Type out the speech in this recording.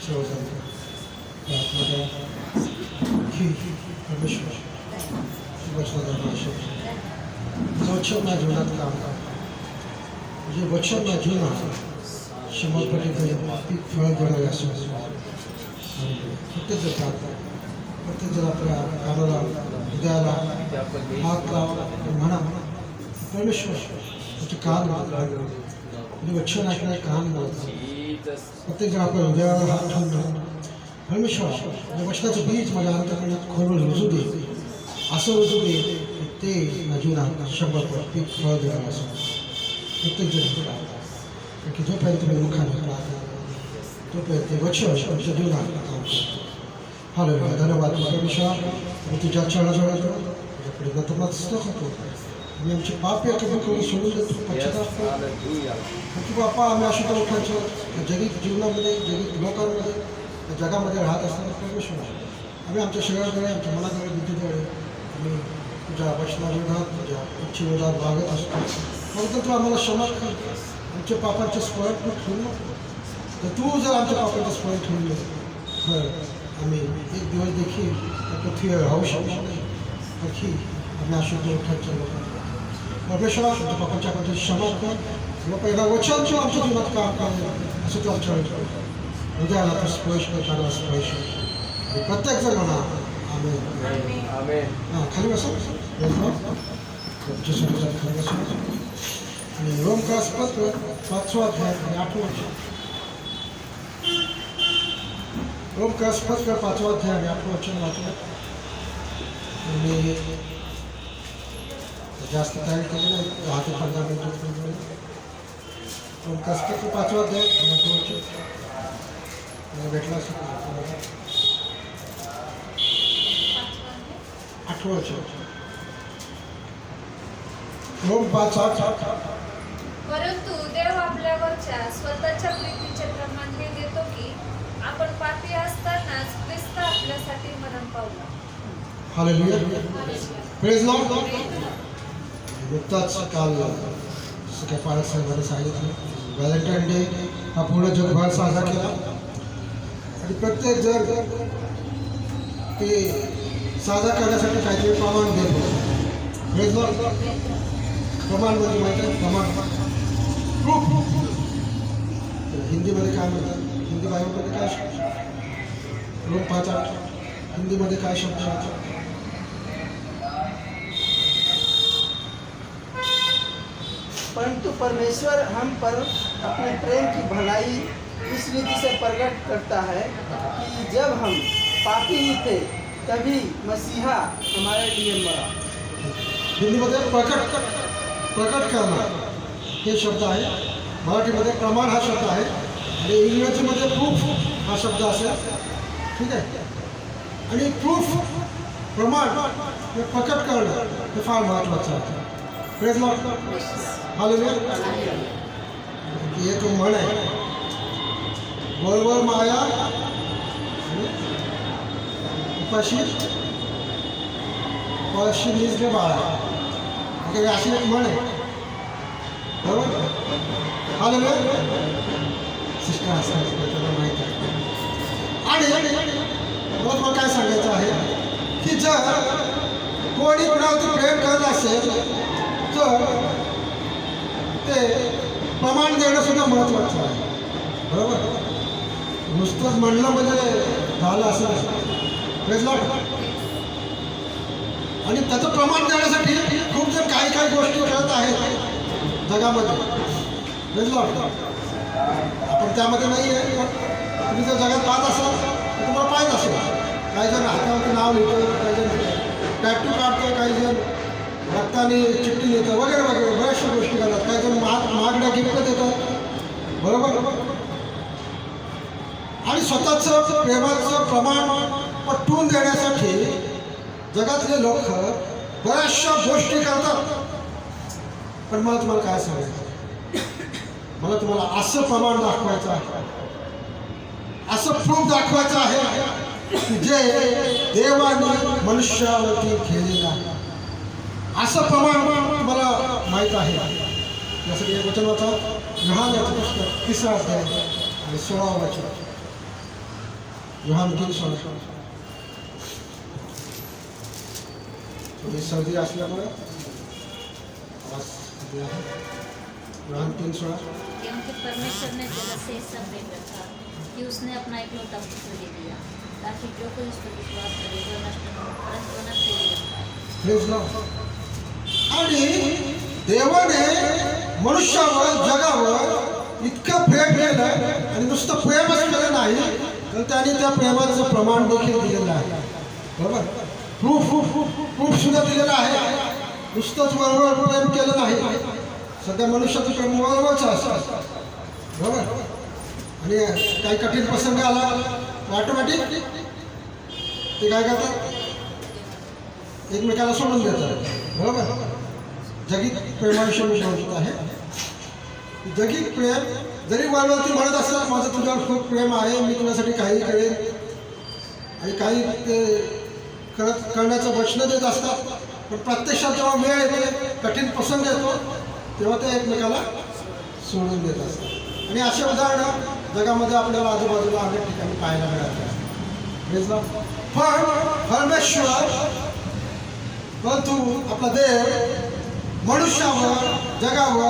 सेवा करतो आत्मदा की परमेश्वर वचनाचा भाषण वचन माझ्या जीवनात काम म्हणजे वचन माझ्या जीवनात 100% फळ देणारे असं प्रत्येक जण प्रत्येक जण आपल्या कानाला हृदयाला हात लावा म्हणा परमेश्वर त्याचे कान म्हणजे वचन ऐकणारे कान बोलतात प्रत्येक जण आपल्या हृदयाला हात ठेवून परमेश्वर या वचनाचं बीज माझ्या अंतर्मनात खोलून रुजू दे असं रुजू दे ते माझ्या जीवनात 100% फळ देणार असं प्रत्येक जण कारण की जोपर्यंत तुम्ही मुखाने प्रार्थना तोपर्यंत ते वचन तुमच्या जीवनात काम करतो हालेलुया धन्यवाद परमेश्वर मी तुझ्या चरणाजवळ येतो तुझ्याकडे नतमस्तक होतो आम्ही आमचे पाप या कमी करून सोडून देतो पश्चाताप करतो की बापा आम्ही अशुद्ध लोकांच्या जगीत जीवनामध्ये जगीत लोकांमध्ये या जगामध्ये राहत असताना परमेश्वर आम्ही आमच्या शरीराकडे आमच्या मनाकडे बुद्धीकडे आम्ही तुझ्या वचनाविरोधात तुझ्या इच्छेविरोधात वागत असतो फक्त तू आम्हाला क्षमा कर आमच्या पापांचे स्मरण तू ठेवू नको तर तू जर आमच्या पापांचे स्मरण ठेवले तर आम्ही एक दिवस देखील त्या पृथ्वीवर राहू शकणार नाही आणखी आम्ही अशुद्ध लोकांच्या लोकांना परमेश्वरा तुमच्या पापांच्या आपण क्षमा कर किंवा पहिला वचन जो आमच्या जीवनात काम करेल असं तू आमच्या हृदयाला तो स्पर्श करताना स्पर्श आणि प्रत्येक जण म्हणा आम्ही हां खाली बसा खाली बसा आणि रोमकास्पत्र 5वा अध्याय आणि 8वं वचन रोमकास्पत्र 5वा अध्याय आणि 8वं वचन वाचलं मी जास्त तयारी केली नाही 10 ते 15 मिनिटं रोमकास्पत्र 5वा अध्याय आणि 8वं वचन मला भेटला असेल 8वं वचन रोम 5:8 परंतु देव आपल्यावरच्या स्वतःच्या प्रीतीचे प्रमाण हे देतो की आपण पापी असतानाच ख्रिस्त आपल्यासाठी मरण पावला. हालेलुया प्रेज लॉर्ड नुकताच काल सगळ्या पालक साहेबांनी सांगितलं व्हॅलेंटाईन डे हा पूर्ण जगभर साजरा केला आणि प्रत्येक जण ते साजरा करण्यासाठी काहीतरी प्रमाण देतो प्रेज लॉर्ड प्रमाण म्हणजे माहिती आहे प्रमाण प्रूफ हिंदीमध्ये काय म्हणतात हिंदी बायबलमध्ये काय शब्द रोम 5:8 हिंदीमध्ये काय शब्द परंतु परमेश्वर हम पर अपने प्रेम की भलाई इस रीति से प्रकट करता है कि जब हम पापी ही थे तभी मसीहा हमारे लिए मरा. हिंदीमध्ये प्रकट करणार हे शब्द आहे मराठीमध्ये प्रमाण हा शब्द आहे आणि इंग्रजीमध्ये प्रूफ हा शब्द असेल ठीक आहे आणि प्रूफ प्रमाण हे प्रकट करणं हे फार महत्त्वाचं आहे प्रेज लॉर्ड हालेलुया एक म्हण आहे वळवळ माया उपाशी उपाशी निजले बाळा अशी एक म्हण आहे बरोबर हालेलुया सिस्टर असतात त्याला माहीत आहे आणि मला काय सांगायचं आहे की जर कोणी कुणावरती प्रेम करत असेल तर ते प्रमाण देणं सुद्धा महत्त्वाचं आहे बरोबर नुसतंच म्हणलं म्हणजे झालं असं नाही प्रेज लॉर्ड आणि त्याचं प्रमाण देण्यासाठी खूप जण काही गोष्टी करत आहेत जगामध्ये प्रेज लॉर्ड आपण त्यामध्ये नाही आहे पण तुम्ही जर जगात पाहत असाल तर तुम्हाला पाहत असेल काही जण हातावरती नाव लिहितं काही जण टॅटू काढतं काही जण रक्ताने चिठ्ठी लिहितं वगैरे वगैरे बऱ्याचशा गोष्टी करतात काही जण महागड्या गिफ्ट देतात बरोबर आणि स्वतःचं प्रेमाचं प्रमाण पटवून देण्यासाठी जगातले लोक बऱ्याचशा गोष्टी करतात पण मला तुम्हाला काय सांगायचं मला तुम्हाला असं प्रमाण दाखवायचं आहे असं प्रूफ दाखवायचं आहे जे देवाने मनुष्यावरती केलेलं आहे असं प्रमाण तुम्हाला माहीत आहे यासाठी एक वचन वाचा लहान याचं पुस्तक 3रा अध्याय आणि 16वं वचन योहान 3:16. थोडी सर्दी असल्यामुळे आवाज कमी आहे. योहान 3:16. क्योंकि परमेश्वर ने जगत से ऐसा प्रेम रखा कि उसने अपना एकलौता पुत्र दे दिया ताकि जो कोई उस पर विश्वास करे वह नष्ट न हो परंतु अनंत जीवन पाए. Praise Lord. आणि देवाने मनुष्यावर जगावर इतकं प्रेम केलं आणि नुसतं प्रेमच केलं नाही तर त्याने त्या प्रेमाचं प्रमाण देखील दिलेलं आहे. बरोबर, प्रूफ सुद्धा दिलेलं आहे. नुसतंच वरवर प्रेम केलं नाही. सध्या मनुष्याचं प्रेम वरवरच असतं. बरोबर, आणि काही कठीण प्रसंग आला ऑटोमॅटिक ते काय करतात, एकमेकाला सोडून देतात. बरोबर, जगित प्रेमाविषयी मी बोलत आहे. जगित प्रेम जरी वरवरती म्हणत असतात माझं तुझ्यावर खूप प्रेम आहे, मी तुझ्यासाठी काही करेन आणि काही करण्याचं वचनं देत असतात, पण प्रत्यक्षात जेव्हा वेळ येते, कठीण प्रसंग येतो, तेव्हा ते एकमेकाला सोडून देत असतात. आणि असे उदाहरणं जगामध्ये आपल्याला आजूबाजूला अनेक ठिकाणी पाहायला मिळतात. पण परमेश्वर परंतु आपला देव मनुष्यावर जगावर